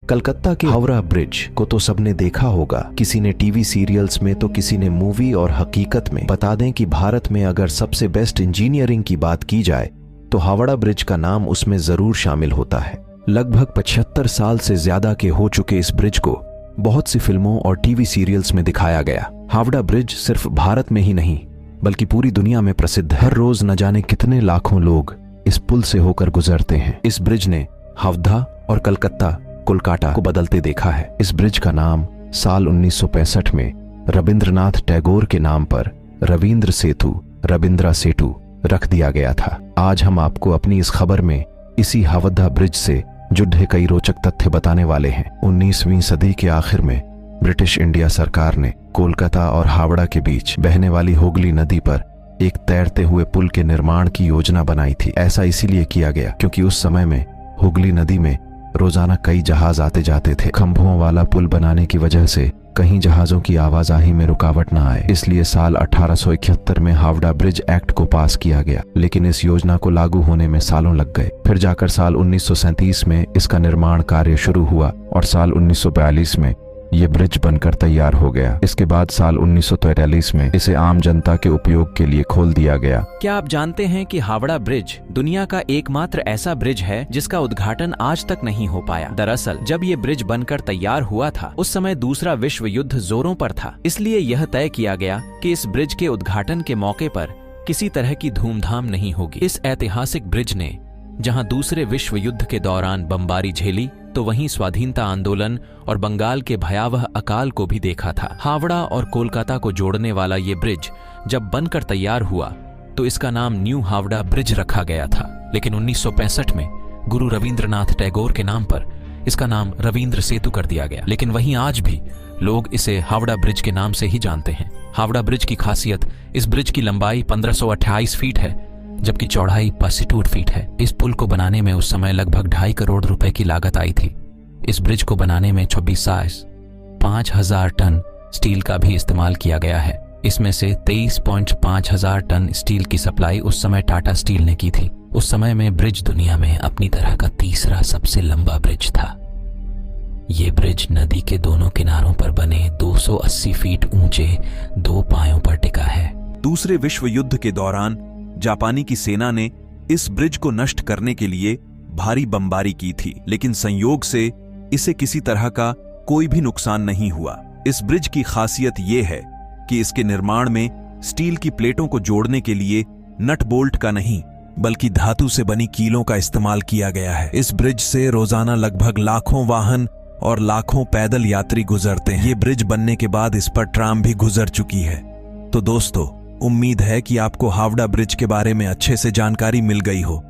कलकत्ता के हावड़ा ब्रिज को तो सबने देखा होगा, किसी ने टीवी सीरियल्स में तो किसी ने मूवी, और हकीकत में बता दें कि भारत में अगर सबसे बेस्ट इंजीनियरिंग की बात की जाए तो हावड़ा ब्रिज का नाम उसमें जरूर शामिल होता है। लगभग 75 साल से ज्यादा के हो चुके इस ब्रिज को बहुत सी फिल्मों और टीवी सीरियल्स में दिखाया गया। हावड़ा ब्रिज सिर्फ भारत में ही नहीं बल्कि पूरी दुनिया में प्रसिद्ध है। हर रोज न जाने कितने लाखों लोग इस पुल से होकर गुजरते हैं। इस ब्रिज ने हावड़ा और कोलकाता को बदलते देखा है। इस ब्रिज का नाम साल 1965 में रविंद्रनाथ टैगोर के नाम पर रविंद्रा सेतु रख दिया गया था। आज हम आपको अपनी इस खबर में इसी हावड़ा ब्रिज से जुड़े कई रोचक तथ्य बताने वाले हैं। 19वीं सदी के आखिर में ब्रिटिश इंडिया सरकार ने कोलकाता और हावड़ा के बीच बहने वाली हुगली नदी पर एक तैरते हुए पुल के निर्माण की योजना बनाई थी। ऐसा इसीलिए किया गया क्योंकि उस समय में हुगली नदी में रोजाना कई जहाज आते जाते थे। खंभों वाला पुल बनाने की वजह से कहीं जहाजों की आवाजाही में रुकावट न आए, इसलिए साल 1871 में हावड़ा ब्रिज एक्ट को पास किया गया। लेकिन इस योजना को लागू होने में सालों लग गए। फिर जाकर साल 1937 में इसका निर्माण कार्य शुरू हुआ और साल 1942 में ये ब्रिज बनकर तैयार हो गया। इसके बाद साल 1943 में इसे आम जनता के उपयोग के लिए खोल दिया गया। क्या आप जानते हैं कि हावड़ा ब्रिज दुनिया का एकमात्र ऐसा ब्रिज है जिसका उद्घाटन आज तक नहीं हो पाया। दरअसल जब ये ब्रिज बनकर तैयार हुआ था उस समय दूसरा विश्व युद्ध जोरों पर था, इसलिए यह तय किया गया कि इस ब्रिज के उद्घाटन के मौके पर किसी तरह की धूमधाम नहीं होगी। इस ऐतिहासिक ब्रिज ने जहां दूसरे विश्व युद्ध के दौरान बमबारी झेली तो वहीं स्वाधीनता आंदोलन और बंगाल के भयावह अकाल को भी देखा था। हावड़ा और कोलकाता को जोड़ने वाला ये ब्रिज जब बनकर तैयार हुआ तो इसका नाम न्यू हावड़ा ब्रिज रखा गया था। लेकिन 1965 में गुरु रविंद्रनाथ टैगोर के नाम पर इसका नाम रविंद्र सेतु कर दिया गया। लेकिन वहीं आज भी लोग इसे हावड़ा ब्रिज के नाम से ही जानते हैं। हावड़ा ब्रिज की खासियत, इस ब्रिज की लंबाई 1528 फीट है जबकि चौड़ाई 62 फीट है। इस पुल को बनाने में उस समय लगभग 2.5 करोड़ रुपए की लागत आई थी। इस ब्रिज को बनाने में 26,500 टन स्टील का भी इस्तेमाल किया गया है। इसमें से 23,500 टन स्टील की सप्लाई उस समय टाटा स्टील ने की थी। उस समय में ब्रिज दुनिया में अपनी तरह का तीसरा सबसे लंबा ब्रिज था। ये ब्रिज नदी के दोनों किनारों पर बने 280 फीट ऊंचे 2 पायों पर टिका है। दूसरे विश्व युद्ध के दौरान जापानी की सेना ने इस ब्रिज को नष्ट करने के लिए भारी बमबारी की थी, लेकिन संयोग से इसे किसी तरह का कोई भी नुकसान नहीं हुआ। इस ब्रिज की खासियत यह है कि इसके निर्माण में स्टील की प्लेटों को जोड़ने के लिए नट बोल्ट का नहीं बल्कि धातु से बनी कीलों का इस्तेमाल किया गया है। इस ब्रिज से रोजाना लगभग लाखों वाहन और लाखों पैदल यात्री गुजरते हैं। ये ब्रिज बनने के बाद इस पर ट्राम भी गुजर चुकी है। तो दोस्तों, उम्मीद है कि आपको हावड़ा ब्रिज के बारे में अच्छे से जानकारी मिल गई हो।